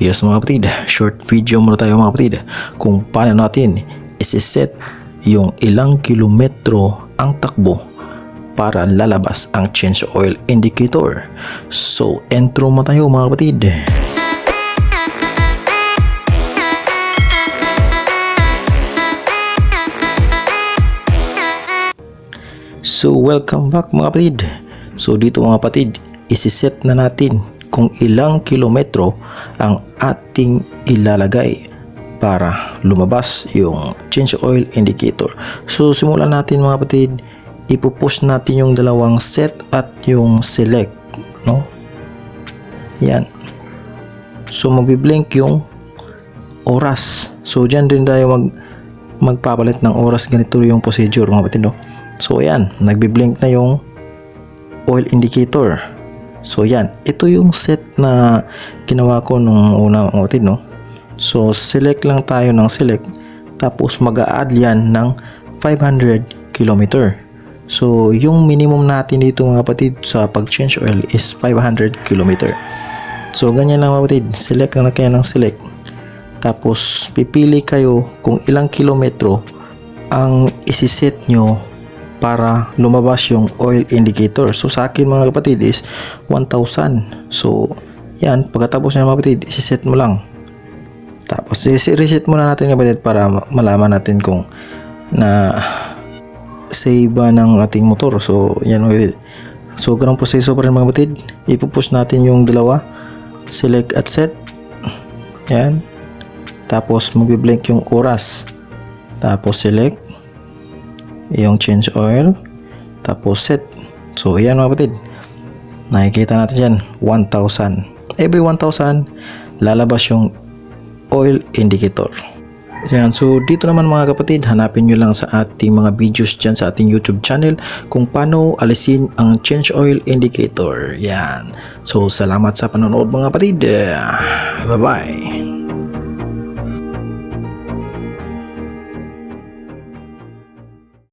Yes mga kapatid, short video muna tayo mga kapatid kung paano natin isiset yung ilang kilometro ang takbo para lalabas ang change oil indicator. So intro mo tayo mga kapatid. So welcome back mga kapatid. So dito mga kapatid, isiset na natin kung ilang kilometro ang ating ilalagay para lumabas yung change oil indicator. So simulan natin mga kapatid, ipupush natin yung dalawang set at yung select, no? Yan. So magbi-blink yung oras. So diyan din tayo magpapalit ng oras. Ganito yung procedure mga kapatid, no? So ayan, nagbi-blink na yung oil indicator. So yan, ito yung set na ginawa ko nung una mga kapatid, no? So select lang tayo ng select, tapos mag-a-add yan ng 500 km. So yung minimum natin dito mga kapatid sa pag-change oil is 500 km. So ganyan lang mga kapatid, select lang kayo ng select, tapos pipili kayo kung ilang kilometro ang isiset nyo para lumabas yung oil indicator. So sa akin mga kapatid is 1,000. So yan, pagkatapos na mga kapatid, isiset mo lang. Tapos reset muna natin mga kapatid para malaman natin kung na save ba ng ating motor. So yan mga kapatid. So ganong proseso pa rin mga kapatid. Ipupush natin yung dalawa, select at set. Yan. Tapos magbi-blink yung oras. Tapos select yung change oil, tapos set. So ayan mga kapatid, nakikita natin dyan 1,000. Every 1,000 lalabas yung oil indicator. Yan. So dito naman mga kapatid, hanapin nyo lang sa ating mga videos dyan sa ating YouTube channel kung paano alisin ang change oil indicator. Yan. So salamat sa panonood mga kapatid. Bye bye.